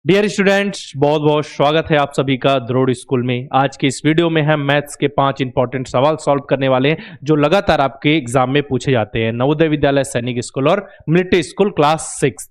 Dear students, बहुत बहुत स्वागत है आप सभी का द्रोड़ स्कूल में। आज के इस वीडियो में हम मैथ्स के 5 इंपॉर्टेंट सवाल सॉल्व करने वाले हैं जो लगातार आपके एग्जाम में पूछे जाते हैं। नवोदय विद्यालय सैनिक स्कूल और मिलिट्री स्कूल क्लास 6।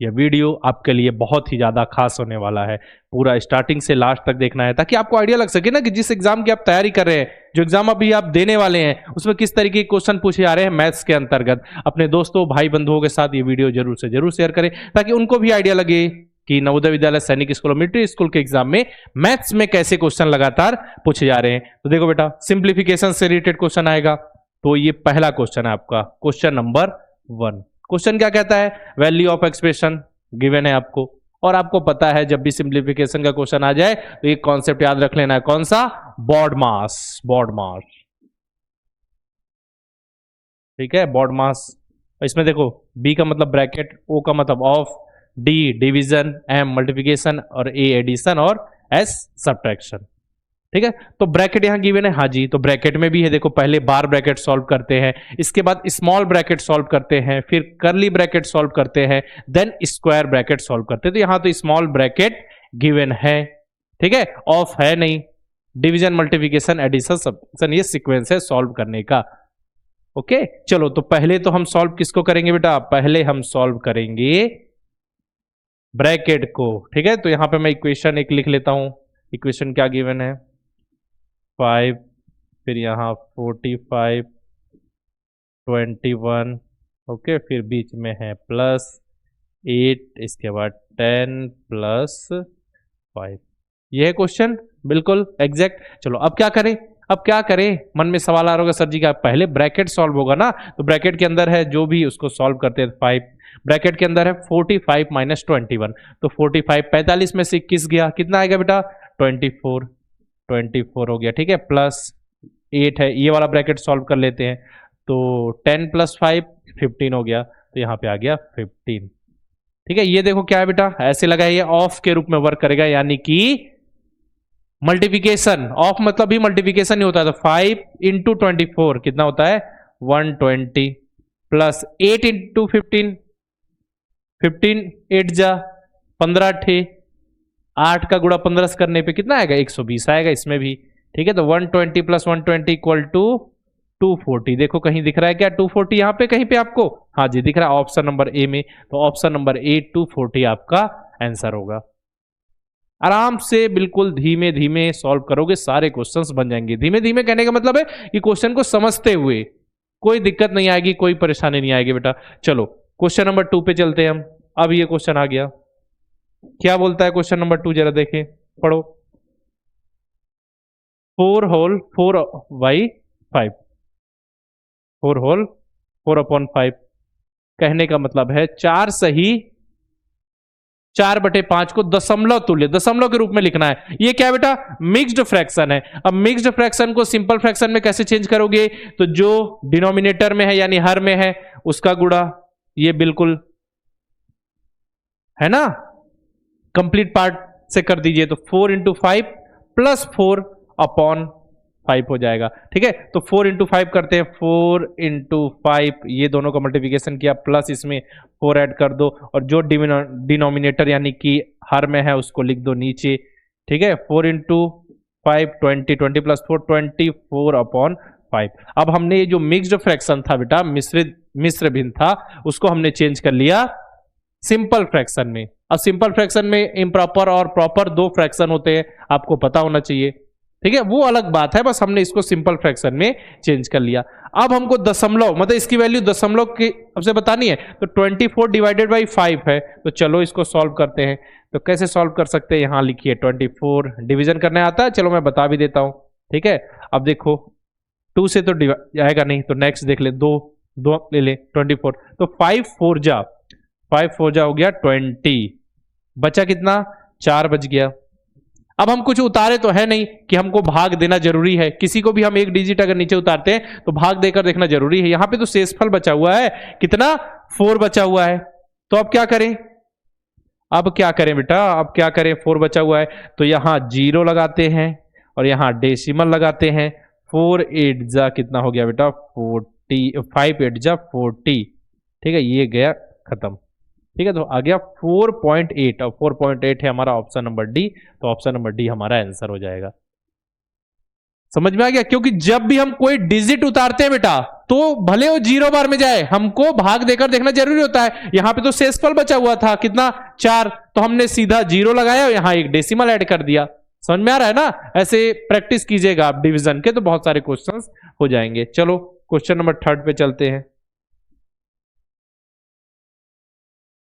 यह वीडियो आपके लिए बहुत ही ज्यादा खास होने वाला है। पूरा स्टार्टिंग से लास्ट तक देखना है ताकि आपको आइडिया लग सके ना कि जिस एग्जाम की आप तैयारी कर रहे हैं, जो एग्जाम अभी आप देने वाले हैं, उसमें किस तरीके के क्वेश्चन पूछे जा रहे हैं मैथ्स के अंतर्गत। अपने दोस्तों भाई बंधुओं के साथ ये वीडियो जरूर से जरूर शेयर करें ताकि उनको भी आइडिया लगे कि नवोदय विद्यालय सैनिक स्कूल और मिलिट्री स्कूल के एग्जाम में मैथ्स में कैसे क्वेश्चन लगातार पूछे जा रहे हैं। तो देखो बेटा, सिंप्लीफिकेशन से रिलेटेड क्वेश्चन आएगा। तो ये पहला क्वेश्चन है आपका, क्वेश्चन नंबर 1। क्वेश्चन क्या कहता है? वैल्यू ऑफ एक्सप्रेशन गिवन है आपको, और आपको पता है जब भी सिंप्लीफिकेशन का क्वेश्चन आ जाए तो एक कॉन्सेप्ट याद रख लेना है। कौन सा? बॉड मास। बॉड मास, ठीक है, बॉड मास। इसमें देखो, बी का मतलब ब्रैकेट, ओ का मतलब of, D division, M multiplication और ए एडिशन और एस सब्ट्रैक्शन। ठीक है, तो ब्रैकेट यहां गिवन है। हाँ जी, तो ब्रैकेट में भी है। देखो, पहले बार ब्रैकेट सॉल्व करते हैं, इसके बाद स्मॉल ब्रैकेट सॉल्व करते हैं, फिर कर्ली ब्रैकेट सॉल्व करते हैं, देन स्क्वायर ब्रैकेट सॉल्व करते हैं। तो यहां तो स्मॉल ब्रैकेट गिवन है, ठीक है, ऑफ है नहीं। डिवीजन मल्टीप्लिकेशन एडिशन सब्ट्रैक्शन ये सीक्वेंस है सॉल्व करने का। ओके, चलो तो पहले तो हम सॉल्व किसको करेंगे बेटा? पहले हम सॉल्व करेंगे ब्रैकेट को। ठीक है, तो यहां पे मैं इक्वेशन एक लिख लेता हूं। इक्वेशन क्या गिवन है? 5, फिर यहाँ 45, 21, ओके, फिर बीच में है प्लस 8, इसके बाद 10 प्लस 5। ये है क्वेश्चन, बिल्कुल एग्जैक्ट। चलो अब क्या करें? अब क्या करें? मन में सवाल आ रहा होगा, सर जी का पहले ब्रैकेट सॉल्व होगा ना, तो ब्रैकेट के अंदर है जो भी उसको सॉल्व करते हैं। 5 ब्रैकेट के अंदर है 45 माइनस 21, तो 45 45 में से 21 गया, कितना आएगा बेटा? 24। 24 हो गया, ठीक है, प्लस 8 है, ये वाला ब्रैकेट सॉल्व कर लेते हैं। तो 10 प्लस 5 15 हो गया, तो यहाँ पे आ गया 15। ठीक है, ये देखो क्या है बेटा, ऐसे लगा, ये ऑफ के रूप में वर्क करेगा, यानी कि मल्टीप्लिकेशन। ऑफ मतलब भी मल्टीप्लिकेशन ही होता है। तो 5 इंटू 24 कितना होता है? 120, प्लस 8 इंटू 15, 15 8 जा 15 ठे, 8 का गुणा 15 से करने पे कितना आएगा? 120 आएगा इसमें भी। ठीक है, तो 120 प्लस 120 इक्वल टू 240। देखो कहीं दिख रहा है क्या 240 यहाँ पे कहीं पे आपको? हाँ जी, दिख रहा है ऑप्शन नंबर ए में। तो ऑप्शन नंबर ए 240 आपका आंसर होगा। आराम से बिल्कुल धीमे धीमे सॉल्व करोगे, सारे क्वेश्चंस बन जाएंगे। धीमे धीमे कहने का मतलब है कि क्वेश्चन को समझते हुए, कोई दिक्कत नहीं आएगी, कोई परेशानी नहीं आएगी बेटा। चलो क्वेश्चन नंबर 2 पे चलते हैं हम। अब ये क्वेश्चन आ गया, क्या बोलता है क्वेश्चन नंबर 2, जरा देखें, पढ़ो। 4 होल 4 बाई 5, 4 होल 4 अपॉन 5 कहने का मतलब है 4 सही 4/5 को दशमलव तुल्य, दशमलव के रूप में लिखना है। ये क्या है बेटा? मिक्स्ड फ्रैक्शन है। अब मिक्स्ड फ्रैक्शन को सिंपल फ्रैक्शन में कैसे चेंज करोगे? तो जो डिनोमिनेटर में है यानी हर में है उसका गुणा, ये बिल्कुल है ना, कंप्लीट पार्ट से कर दीजिए। तो 4 इंटू 5 प्लस 4 अपॉन 5 हो जाएगा। ठीक है, तो 4 इंटू 5 करते हैं, 4 इंटू 5, ये दोनों का मल्टीप्लिकेशन किया, प्लस इसमें 4 ऐड कर दो, और जो डिनोमिनेटर यानी कि हर में है उसको लिख दो नीचे। ठीक है, 4 इंटू 5 20, 20 प्लस 4 24 अपॉन 5। अब हमने ये जो मिक्स्ड फ्रैक्शन था बेटा, मिश्र भिन्न था, उसको हमने चेंज कर लिया सिंपल फ्रैक्शन में। अब सिंपल फ्रैक्शन में इम्प्रॉपर और प्रॉपर दो फ्रैक्शन होते हैं, आपको पता होना चाहिए। ठीक है, वो अलग बात है, बस हमने इसको सिंपल फ्रैक्शन में चेंज कर लिया। अब हमको दशमलव मतलब इसकी वैल्यू दशमलव की हमसे बतानी है। तो 24 डिवाइडेड बाई 5 है, तो चलो इसको सॉल्व करते हैं। तो कैसे सॉल्व कर सकते हैं? यहां लिखिए 24, डिवीजन करने आता है, चलो मैं बता भी देता हूं। ठीक है, अब देखो 2 से तो आएगा नहीं, तो नेक्स्ट देख ले, दो दो ले ले 24, तो 5 4 जा 5 4 जा हो गया 20, बचा कितना? 4 बच गया। अब हम कुछ उतारे तो है नहीं कि हमको भाग देना जरूरी है, किसी को भी हम एक डिजिट अगर नीचे उतारते हैं तो भाग देकर देखना जरूरी है। यहां पे तो शेषफल बचा हुआ है, कितना? 4 बचा हुआ है। तो अब क्या करें? अब क्या करें बेटा? अब क्या करें? 4 बचा हुआ है, तो यहां 0 लगाते हैं और यहां डेसिमल लगाते हैं। 4 8 जा कितना हो गया बेटा? 40, 5 8 जा 40। ठीक है, ये गया खत्म। ठीक है, तो आ गया 4.8 और 4.8 है हमारा ऑप्शन नंबर डी, तो ऑप्शन नंबर डी हमारा आंसर हो जाएगा। समझ में आ गया? क्योंकि जब भी हम कोई डिजिट उतारते हैं बेटा, तो भले वो 0 बार में जाए, हमको भाग देकर देखना जरूरी होता है। यहां पे तो शेषफल बचा हुआ था कितना, 4, तो हमने सीधा 0 लगाया और यहां एक डेसिमल ऐड कर दिया। समझ में आ रहा है ना? ऐसे प्रैक्टिस कीजिएगा आप डिवीजन के, तो बहुत सारे क्वेश्चंस हो जाएंगे। चलो क्वेश्चन नंबर 3 पे चलते हैं।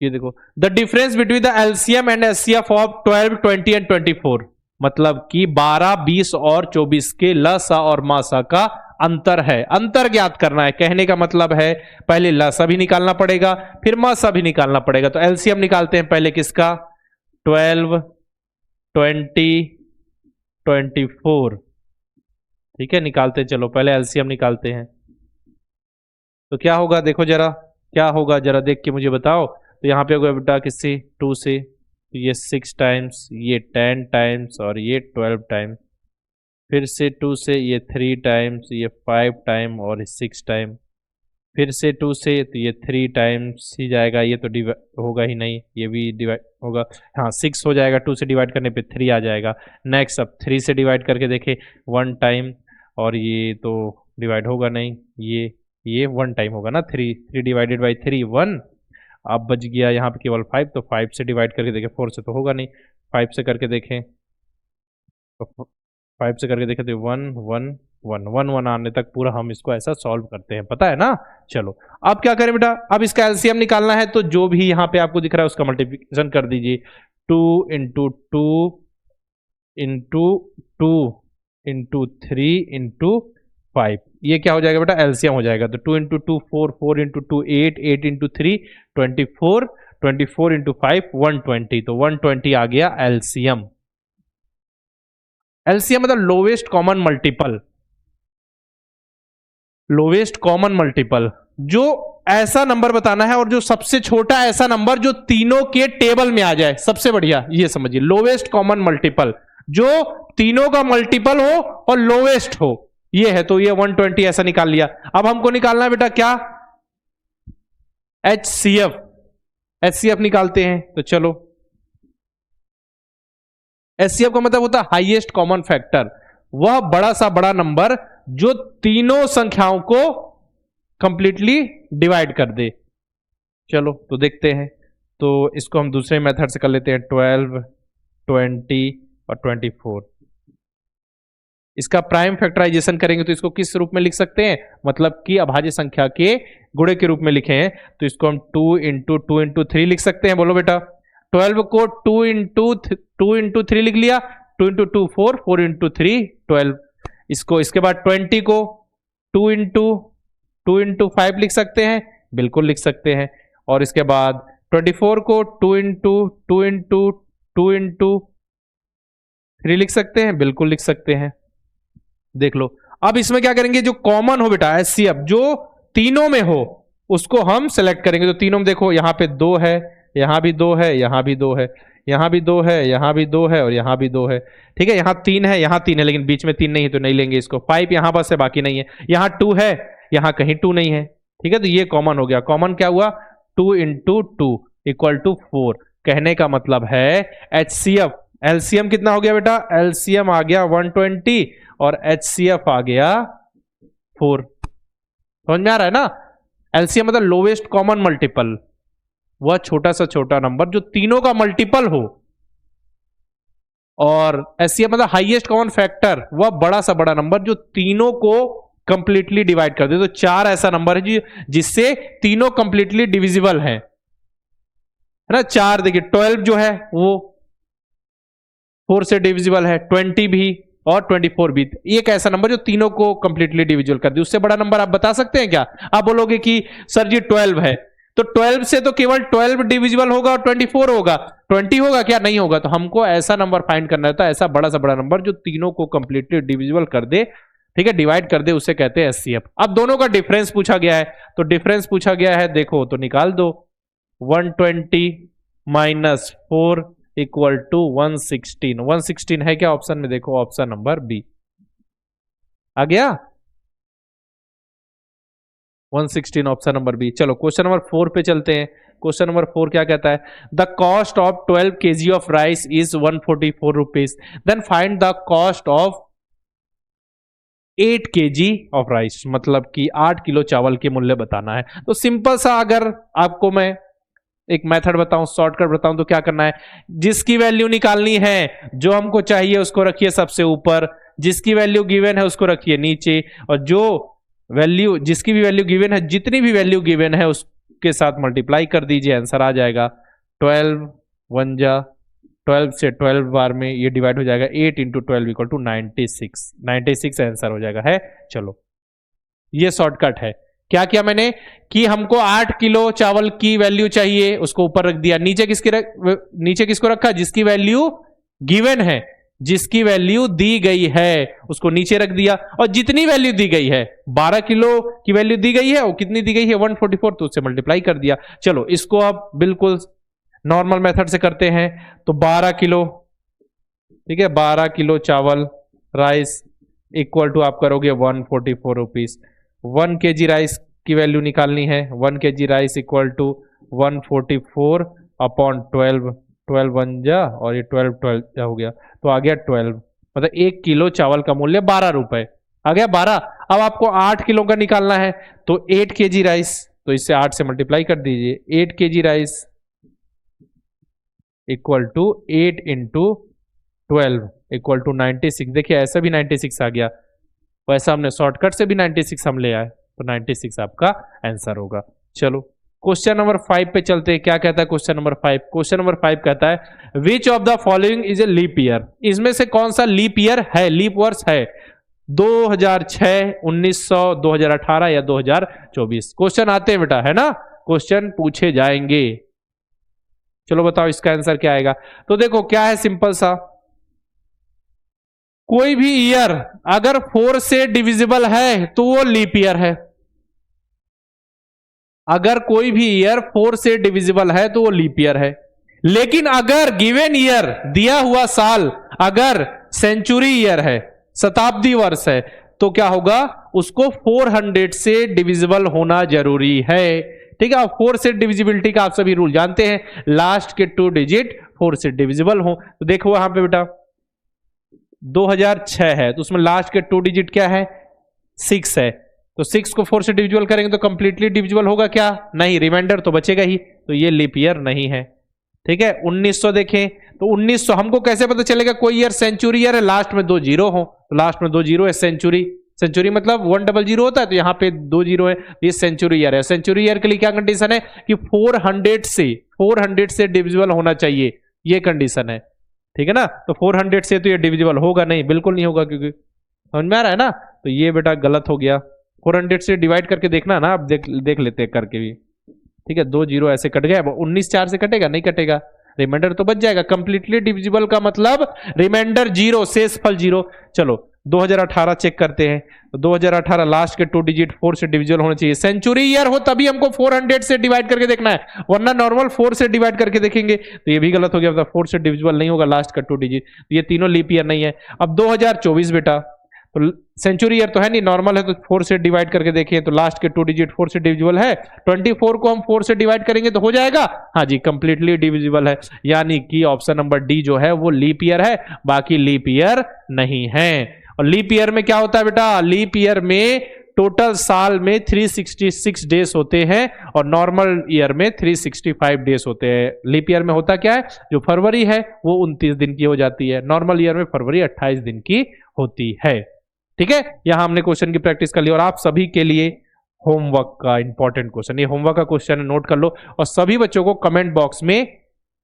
ये देखो, the difference between the LCM and HCF of 12, 20 and 24, मतलब कि 12, 20 और 24 के लसा और मासा का अंतर है। अंतर ज्ञात करना है, कहने का मतलब है पहले लसा भी निकालना पड़ेगा, फिर मासा भी निकालना पड़ेगा। तो एलसीएम निकालते हैं पहले किसका, 12, 20, 24। ठीक है, निकालते हैं। चलो पहले एलसीएम निकालते हैं। तो क्या होगा देखो जरा, क्या होगा जरा देख के मुझे बताओ। तो यहाँ पे होगा बेटा किससे, 2 से, तो ये 6 टाइम्स, ये 10 टाइम्स और ये 12 टाइम, फिर से 2 से ये 3 टाइम्स, ये 5 टाइम और 6 टाइम, फिर से 2 से तो ये 3 टाइम्स ही जाएगा, ये तो डिवाइड होगा ही नहीं, ये भी डिवाइड होगा, हाँ 6 हो जाएगा, 2 से डिवाइड करने पे 3 आ जाएगा। नेक्स्ट अब 3 से डिवाइड करके देखे 1 टाइम, और ये तो डिवाइड होगा नहीं, ये 1 टाइम होगा ना, 3 डिवाइडेड बाई 3 1। अब बच गया यहाँ पे केवल 5, तो 5 से डिवाइड करके देखें, 4 से तो होगा नहीं, 5 से करके देखें, तो 5 से करके देखें तो 1 1 1 1 1 आने तक पूरा हम इसको ऐसा सॉल्व करते हैं, पता है ना। चलो अब क्या करें बेटा, अब इसका एलसीएम निकालना है, तो जो भी यहाँ पे आपको दिख रहा है उसका मल्टीप्लिकेशन कर दीजिए। 2 इंटू 2 इंटू 2 इंटू 3 इंटू 5, ये क्या हो जाएगा बेटा, एलसीएम हो जाएगा। तो 2 इंटू 2 4, 4 इंटू 2 8, 8 इंटू 3 24, 24 इंटू 5 120, तो 120 आ गया एलसीएम। एलसीएम मतलब lowest common multiple, lowest common multiple, जो ऐसा नंबर बताना है और जो सबसे छोटा ऐसा नंबर जो तीनों के टेबल में आ जाए, सबसे बढ़िया ये समझिए, लोवेस्ट कॉमन मल्टीपल, जो तीनों का मल्टीपल हो और लोवेस्ट हो, ये है। तो ये 120 ऐसा निकाल लिया। अब हमको निकालना है बेटा क्या, एचसीएफ, एचसीएफ निकालते हैं। तो चलो, एचसीएफ का मतलब होता है हाईएस्ट कॉमन फैक्टर, वह बड़ा सा बड़ा नंबर जो तीनों संख्याओं को कंप्लीटली डिवाइड कर दे। चलो तो देखते हैं, तो इसको हम दूसरे मेथड से कर लेते हैं, 12, 20 और 24। इसका प्राइम फैक्टराइजेशन करेंगे तो इसको किस रूप में लिख सकते हैं, मतलब कि अभाज्य संख्या के गुणे के रूप में लिखे हैं, तो इसको हम 2 इंटू 2 इंटू 3 लिख सकते हैं। बोलो बेटा, 12 को 2 इंटू 3 लिख लिया, 2 इंटू 2 4, 4 इंटू 3 12। इसको इसके बाद 20 को 2 इंटू 5 लिख सकते हैं, बिल्कुल लिख सकते हैं। और इसके बाद 24 को 2 इंटू 3 लिख सकते हैं, बिल्कुल लिख सकते हैं। देख लो, अब इसमें क्या करेंगे, जो कॉमन हो बेटा एचसीएफ, जो तीनों में हो उसको हम सेलेक्ट करेंगे। तो तीनों में देखो, यहां पे 2 है, यहां भी 2 है, यहां भी 2 है, यहां भी 2 है, यहां भी 2 है और यहां भी 2 है। ठीक है, यहां 3 है, यहां 3 है, लेकिन बीच में 3 नहीं है तो नहीं लेंगे इसको। 5 यहां बस है, बाकी नहीं है। यहां 2 है, यहां कहीं 2 नहीं है। ठीक है, तो ये कॉमन हो गया। कॉमन क्या हुआ, 2 इंटू 2 इक्वल टू 4। कहने का मतलब है एचसीएफ, एलसीएम कितना हो गया बेटा, एलसीएम आ गया 120 और एचसीएफ आ गया 4। समझ में आ रहा है ना। एलसीएम मतलब लोवेस्ट कॉमन मल्टीपल, वह छोटा सा छोटा नंबर जो तीनों का मल्टीपल हो, और एचसीएफ मतलब हाईएस्ट कॉमन फैक्टर, वह बड़ा सा बड़ा नंबर जो तीनों को कंप्लीटली डिवाइड कर दे। तो 4 ऐसा नंबर है जिससे तीनों कंप्लीटली डिविजिबल है ना। 4 देखिए, 12 जो है वो 4 से डिविजिबल है, 20 भी और 24 भी। एक ऐसा नंबर जो तीनों को कंप्लीटली डिविजिबल कर दे। उससे बड़ा नंबर आप बता सकते हैं क्या? आप बोलोगे कि सर जी 12 है, तो 12 से तो केवल 12 डिविजिबल होगा और 24 होगा, 20 होगा क्या? नहीं होगा। तो हमको ऐसा नंबर फाइंड करना था, ऐसा बड़ा सा बड़ा नंबर जो तीनों को कंप्लीटली डिविजिबल कर दे, ठीक है, डिवाइड कर दे, उसे कहते हैं एचसीएफ। अब दोनों का डिफरेंस पूछा गया है, तो डिफरेंस पूछा गया है, देखो तो निकाल दो। 120 माइनस 4 इक्वल टू 116। 116 है क्या ऑप्शन में? देखो ऑप्शन नंबर बी आ गया, 116 ऑप्शन नंबर बी। चलो क्वेश्चन नंबर 4 पे चलते हैं। क्वेश्चन नंबर 4 क्या कहता है, the cost of 12 kg of rice is 144 rupees, then find the cost of 8 kg of rice, मतलब कि 8 किलो चावल के मूल्य बताना है। तो सिंपल सा अगर आपको मैं एक मेथड बताऊं, शॉर्टकट बताऊं, तो क्या करना है, जिसकी वैल्यू निकालनी है, जो हमको चाहिए उसको रखिए सबसे ऊपर, जिसकी वैल्यू गिवन है उसको रखिए नीचे, और जो वैल्यू, जिसकी भी वैल्यू गिवन है, जितनी भी वैल्यू गिवन है उसके साथ मल्टीप्लाई कर दीजिए, आंसर आ जाएगा। 12 1 जा 12 से 12 बार में ये डिवाइड हो जाएगा, 8 इंटू 12 इक्वल टू 96 आंसर हो जाएगा है। चलो ये शॉर्टकट है। क्या किया मैंने कि हमको 8 किलो चावल की वैल्यू चाहिए, उसको ऊपर रख दिया, नीचे किसको रखा, जिसकी वैल्यू गिवन है, जिसकी वैल्यू दी गई है उसको नीचे रख दिया, और जितनी वैल्यू दी गई है 12 किलो की वैल्यू दी गई है, और कितनी दी गई है 144, तो उससे मल्टीप्लाई कर दिया। चलो इसको आप बिल्कुल नॉर्मल मेथड से करते हैं, तो 12 किलो, ठीक है, 12 किलो चावल राइस इक्वल टू आप करोगे 144 रुपीज। 1 kg राइस की वैल्यू निकालनी है, 1 kg rice equal to 144 upon 12 1 जा, और ये 12 जा हो गया, तो आ गया 12, मतलब 1 किलो चावल का मूल्य 12 रुपए आ गया 12। अब आपको 8 किलो का निकालना है, तो 8 kg राइस, तो इससे 8 से मल्टीप्लाई कर दीजिए, 8 kg rice equal to 8 into 12 equal to 96। देखिए ऐसा भी 96 आ गया, वैसा हमने शॉर्टकट से भी 96 हम ले आए, तो 96 आपका आंसर होगा। चलो क्वेश्चन नंबर 5 पे चलते हैं। क्या कहता है क्वेश्चन नंबर 5? क्वेश्चन नंबर 5 कहता है which of the following is a leap year, इसमें से कौन सा लीप ईयर है, लीप वर्ष है, 2006, 1900, 2018 या 2024? क्वेश्चन आते हैं बेटा, है ना, क्वेश्चन पूछे जाएंगे। चलो बताओ इसका आंसर क्या आएगा। तो देखो क्या है, सिंपल सा, कोई भी ईयर अगर 4 से डिविजिबल है तो वो लीप ईयर है। अगर कोई भी ईयर 4 से डिविजिबल है तो वो लीप ईयर है। लेकिन अगर गिवन ईयर, दिया हुआ साल अगर सेंचुरी ईयर है, शताब्दी वर्ष है, तो क्या होगा, उसको 400 से डिविजिबल होना जरूरी है। ठीक है, 4 से डिविजिबिलिटी का आप सभी रूल जानते हैं, लास्ट के 2 डिजिट 4 से डिविजिबल हो। तो देखो यहां पे बेटा 2006 है, तो उसमें लास्ट के 2 डिजिट क्या है, 6 है, तो 6 को 4 से डिविजिबल करेंगे तो कंप्लीटली डिविजिबल होगा क्या, नहीं, रिमाइंडर तो बचेगा ही, तो ये लीप ईयर नहीं है। ठीक है, 1900 देखें तो 1900 हमको कैसे पता चलेगा कोई ईयर सेंचुरी ईयर है, लास्ट में 2 जीरो हो, तो लास्ट में 2 जीरो है, सेंचुरी मतलब 100 होता है, तो यहाँ पे 2 जीरो है, ये सेंचुरी ईयर है। सेंचुरी ईयर के लिए क्या कंडीशन है कि 400 से डिविजिबल होना चाहिए, ये कंडीशन है। ठीक है ना, तो 400 से तो ये डिविजिबल होगा नहीं, बिल्कुल नहीं होगा, क्योंकि समझ में आ रहा है ना, तो ये बेटा गलत हो गया। 400 से डिवाइड करके देखना ना, अब देख लेते हैं करके भी। ठीक है, 2 जीरो ऐसे कट गया, 19 4 से कटेगा, नहीं कटेगा, रिमाइंडर तो बच जाएगा। कंप्लीटली डिविजिबल का मतलब रिमाइंडर जीरो, शेषफल जीरो। चलो 2018 चेक करते हैं, तो 2018 लास्ट के 2 डिजिट 4 से डिविजिबल होना चाहिए, सेंचुरी ईयर हो तभी हमको 400 से डिवाइड करके देखना है, वरना नॉर्मल 4 से डिवाइड करके देखेंगे तो ये भी गलत हो गया, मतलब 4 से डिविजिबल नहीं होगा लास्ट का 2 डिजिट, तो ये तीनों लीप ईयर नहीं है। अब 2024 बेटा, तो सेंचुरी ईयर तो है नहीं, नॉर्मल है, तो 4 से डिवाइड करके देखिए तो लास्ट के 2 डिजिट 4 से डिविजिबल है, 24 को हम 4 से डिवाइड करेंगे तो हो जाएगा, हाँ जी कंप्लीटली डिविजिबल है, यानी कि ऑप्शन नंबर डी जो है वो लीप ईयर है, बाकी लीप ईयर नहीं है। और लीप ईयर में क्या होता है बेटा, लीप ईयर में टोटल साल में 366 डेज होते हैं और नॉर्मल ईयर में 365 डेज होते हैं। लीप ईयर में होता क्या है, जो फरवरी है वो 29 दिन की हो जाती है, नॉर्मल ईयर में फरवरी 28 दिन की होती है। ठीक है, यहां हमने क्वेश्चन की प्रैक्टिस कर ली, और आप सभी के लिए होमवर्क का इंपॉर्टेंट क्वेश्चन, ये होमवर्क का क्वेश्चन है, नोट कर लो, और सभी बच्चों को कमेंट बॉक्स में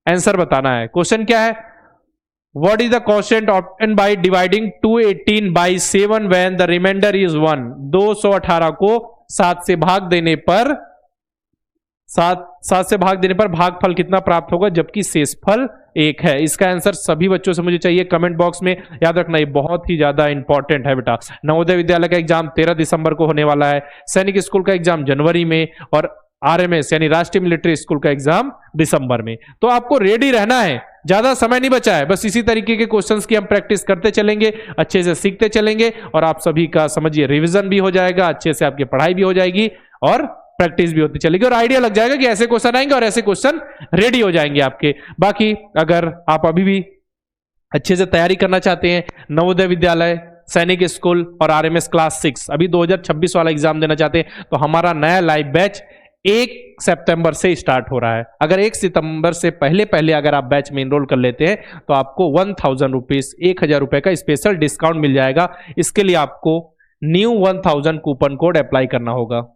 आंसर बताना है। क्वेश्चन क्या है, What is the quotient obtained by dividing 218 by 7 when the remainder is 1? 218 को 7 से भाग देने पर 7 से भाग देने पर भागफल कितना प्राप्त होगा, जबकि शेषफल 1 है। इसका आंसर सभी बच्चों से मुझे चाहिए कमेंट बॉक्स में, याद रखना ये बहुत ही ज्यादा इंपॉर्टेंट है बेटा। नवोदय विद्यालय का एग्जाम 13 दिसंबर को होने वाला है, सैनिक स्कूल का एग्जाम जनवरी में, और RMS यानी राष्ट्रीय मिलिट्री स्कूल का एग्जाम दिसंबर में। तो आपको रेडी रहना है, ज्यादा समय नहीं बचा है, बस इसी तरीके के क्वेश्चंस की हम प्रैक्टिस करते चलेंगे, अच्छे से सीखते चलेंगे, और आप सभी का समझिए रिवीजन भी हो जाएगा, अच्छे से आपकी पढ़ाई भी हो जाएगी, और प्रैक्टिस भी होती चलेगी और आइडिया लग जाएगा कि ऐसे क्वेश्चन आएंगे और ऐसे क्वेश्चन रेडी हो जाएंगे आपके। बाकी अगर आप अभी भी अच्छे से तैयारी करना चाहते हैं, नवोदय विद्यालय, सैनिक स्कूल और आरएमएस क्लास 6 अभी 2026 वाला एग्जाम देना चाहते हैं, तो हमारा नया लाइव बैच 1 सितंबर से स्टार्ट हो रहा है। अगर 1 सितंबर से पहले अगर आप बैच में इनरोल कर लेते हैं तो आपको 1000 रुपीज, 1000 रुपए का स्पेशल डिस्काउंट मिल जाएगा। इसके लिए आपको न्यू 1000 कूपन कोड अप्लाई करना होगा।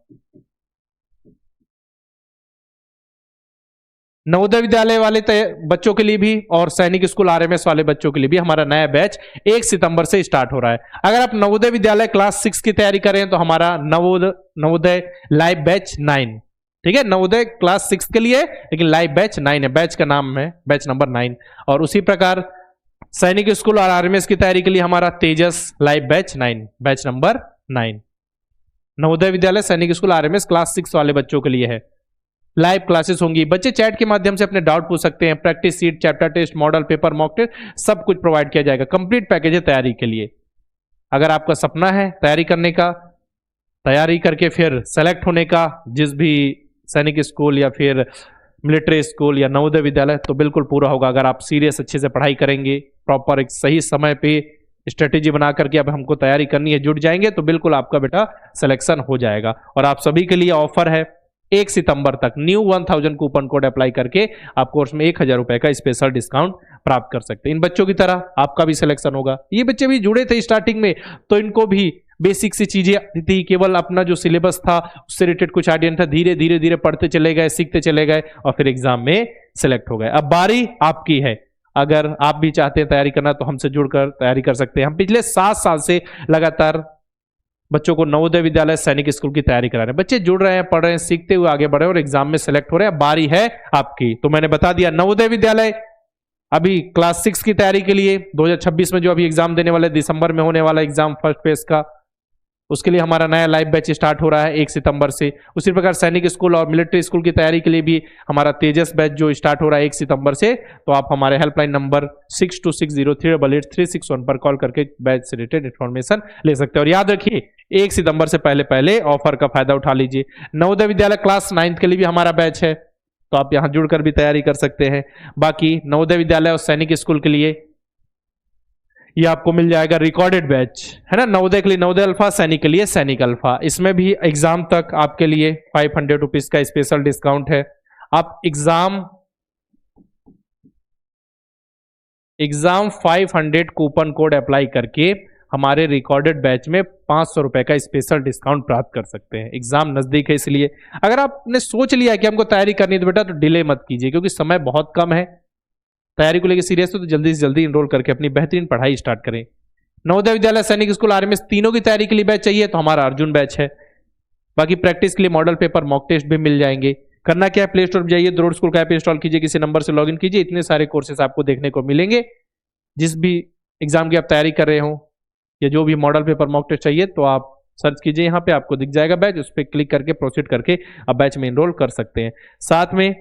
नवोदय विद्यालय वाले बच्चों के लिए भी और सैनिक स्कूल आरएमएस वाले बच्चों के लिए भी हमारा नया बैच 1 सितंबर से स्टार्ट हो रहा है। अगर आप नवोदय विद्यालय क्लास 6 की तैयारी करें तो हमारा नवोदय लाइव बैच 9, ठीक है, नवोदय क्लास 6 के लिए, लेकिन लाइव बैच 9 है, बैच का नाम है बैच नंबर 9। और उसी प्रकार सैनिक स्कूल और आरएमएस की तैयारी के लिए हमारा Tejas live batch 9, batch number 9। Navodaya Vidyalaya, Sainik school, RMS class 6 वाले बच्चों के लिए है। लाइव क्लासेस होंगी, बच्चे चैट के माध्यम से अपने डाउट पूछ सकते हैं, practice sheet, chapter test, model paper, mock test, सब कुछ प्रोवाइड किया जाएगा। कंप्लीट पैकेज है तैयारी के लिए। अगर आपका सपना है तैयारी करने का, तैयारी करके फिर सेलेक्ट होने का जिस भी सैनिक स्कूल या फिर मिलिट्री स्कूल या नवोदय विद्यालय, तो बिल्कुल पूरा होगा। अगर आप सीरियस अच्छे से पढ़ाई करेंगे, प्रॉपर एक सही समय पे स्ट्रेटेजी बना करके अब हमको तैयारी करनी है, जुट जाएंगे, तो बिल्कुल आपका बेटा सिलेक्शन हो जाएगा। और आप सभी के लिए ऑफर है 1 सितंबर तक न्यू 1000 कूपन कोड अप्लाई करके आप कोर्स में 1000 रुपए का स्पेशल डिस्काउंट प्राप्त कर सकते हैं। इन बच्चों की तरह आपका भी सिलेक्शन होगा। ये बच्चे भी जुड़े थे स्टार्टिंग में, तो इनको भी बेसिक सी चीजें आती थी, केवल अपना जो सिलेबस था उससे रिलेटेड कुछ आइडिया था, धीरे धीरे पढ़ते चले गए, सीखते चले गए और फिर एग्जाम में सिलेक्ट हो गए। अब बारी आपकी है। अगर आप भी चाहते हैं तैयारी करना तो हमसे जुड़कर तैयारी कर सकते हैं। हम पिछले 7 साल से लगातार बच्चों को नवोदय विद्यालय, सैनिक स्कूल की तैयारी करा रहे हैं। बच्चे जुड़ रहे हैं, पढ़ रहे हैं, सीखते हुए आगे बढ़ रहे हैं और एग्जाम में सिलेक्ट हो रहे हैं। बारी है आपकी। तो मैंने बता दिया, नवोदय विद्यालय अभी क्लास 6 की तैयारी के लिए 2026 में जो अभी एग्जाम देने वाले, दिसंबर में होने वाला एग्जाम फर्स्ट फेज का, उसके लिए हमारा नया लाइव बैच स्टार्ट हो रहा है 1 सितंबर से। उसी प्रकार सैनिक स्कूल और मिलिट्री स्कूल की तैयारी के लिए भी हमारा तेजस बैच जो स्टार्ट हो रहा है 1 सितंबर से। तो आप हमारे हेल्पलाइन नंबर 6260388361 पर कॉल करके बैच से रिलेटेड इन्फॉर्मेशन ले सकते हैं। और याद रखिए, 1 सितंबर से पहले ऑफर का फायदा उठा लीजिए। नवोदय विद्यालय क्लास 9 के लिए भी हमारा बैच है, तो आप यहां जुड़कर भी तैयारी कर सकते हैं। बाकी नवोदय विद्यालय और सैनिक स्कूल के लिए ये आपको मिल जाएगा रिकॉर्डेड बैच, है ना। नवोदय के लिए नवोदय अल्फा, सैनिक के लिए सैनिक अल्फा। इसमें भी एग्जाम तक आपके लिए 500 रुपीज का स्पेशल डिस्काउंट है। आप एग्जाम 500 कूपन कोड अप्लाई करके हमारे रिकॉर्डेड बैच में 500 रुपए का स्पेशल डिस्काउंट प्राप्त कर सकते हैं। एग्जाम नजदीक है, इसलिए अगर आपने सोच लिया कि हमको तैयारी करनी है तो बेटा तो डिले मत कीजिए, क्योंकि समय बहुत कम है। तैयारी को लेकर सीरियस हो तो जल्दी से जल्दी इनरोल करके अपनी बेहतरीन पढ़ाई स्टार्ट करें। नवोदय विद्यालय, सैनिक स्कूल, आरएमएस तीनों की तैयारी के लिए बैच चाहिए तो हमारा अर्जुन बैच है। बाकी प्रैक्टिस के लिए मॉडल पेपर, मॉक टेस्ट भी मिल जाएंगे। करना क्या है, प्ले स्टोर पर जाइए, द्रोड़ स्कूल का ऐप इंस्टॉल कीजिए, किसी नंबर से लॉगिन कीजिए, इतने सारे कोर्सेस आपको देखने को मिलेंगे। जिस भी एग्जाम की आप तैयारी कर रहे हो या जो भी मॉडल पेपर, मॉक टेस्ट चाहिए तो आप सर्च कीजिए, यहाँ पे आपको दिख जाएगा बैच, उस पर क्लिक करके प्रोसीड करके आप बैच में इनरोल कर सकते हैं। साथ में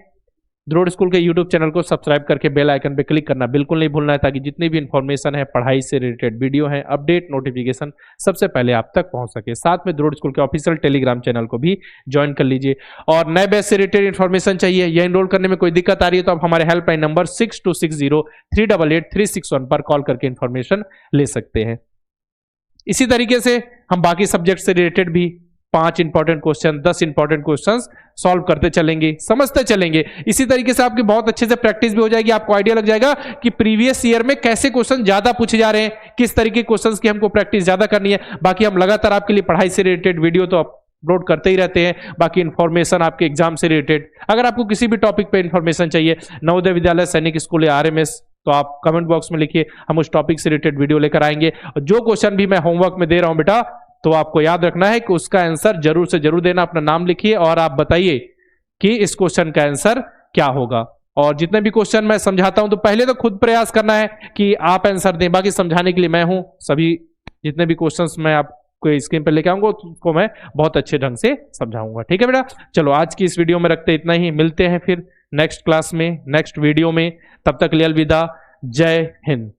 द्रोड़ स्कूल के यूट्यूब चैनल को सब्सक्राइब करके बेल आइकन पे क्लिक करना बिल्कुल नहीं भूलना है, ताकि जितनी भी इंफॉर्मेशन है, पढ़ाई से रिलेटेड वीडियो है, अपडेट, नोटिफिकेशन सबसे पहले आप तक पहुंच सके। साथ में द्रोड़ स्कूल के ऑफिशियल टेलीग्राम चैनल को भी ज्वाइन कर लीजिए। और नए बैच से रिलेटेड इन्फॉर्मेशन चाहिए या इनरोल करने में कोई दिक्कत आ रही है तो आप हमारे हेल्पलाइन नंबर 6260388361 पर कॉल करके इन्फॉर्मेशन ले सकते हैं। इसी तरीके से हम बाकी सब्जेक्ट से रिलेटेड भी 5 important question, 10 important questions solve करते चलेंगे, समझते चलेंगे। इसी तरीके से आपकी बहुत अच्छे से प्रैक्टिस भी हो जाएगी। आपको आइडिया लग जाएगा कि प्रीवियस ईयर में कैसे क्वेश्चन ज्यादा पूछे जा रहे हैं, किस तरीके के क्वेश्चंस की हमको प्रैक्टिस ज्यादा करनी है। बाकी हम लगातार आपके लिए पढ़ाई से रिलेटेड वीडियो तो अपलोड करते ही रहते हैं। बाकी इंफॉर्मेशन आपके एग्जाम से रिलेटेड, अगर आपको किसी भी टॉपिक पे इंफॉर्मेशन चाहिए, नवोदय विद्यालय, सैनिक स्कूल या आरएमएस, तो आप कमेंट बॉक्स में लिखिए, हम उस टॉपिक से रिलेटेड वीडियो लेकर आएंगे। और जो क्वेश्चन भी मैं होमवर्क में दे रहा हूं बेटा, तो आपको याद रखना है कि उसका आंसर जरूर से जरूर देना। अपना नाम लिखिए और आप बताइए कि इस क्वेश्चन का आंसर क्या होगा। और जितने भी क्वेश्चन मैं समझाता हूं तो पहले तो खुद प्रयास करना है कि आप आंसर दें, बाकी समझाने के लिए मैं हूं। सभी जितने भी क्वेश्चंस मैं आपको स्क्रीन पर लेके आऊंगा उसको मैं बहुत अच्छे ढंग से समझाऊंगा। ठीक है बेटा, चलो आज की इस वीडियो में रखते इतना ही। मिलते हैं फिर नेक्स्ट क्लास में, नेक्स्ट वीडियो में। तब तक के लिए अलविदा, जय हिंद।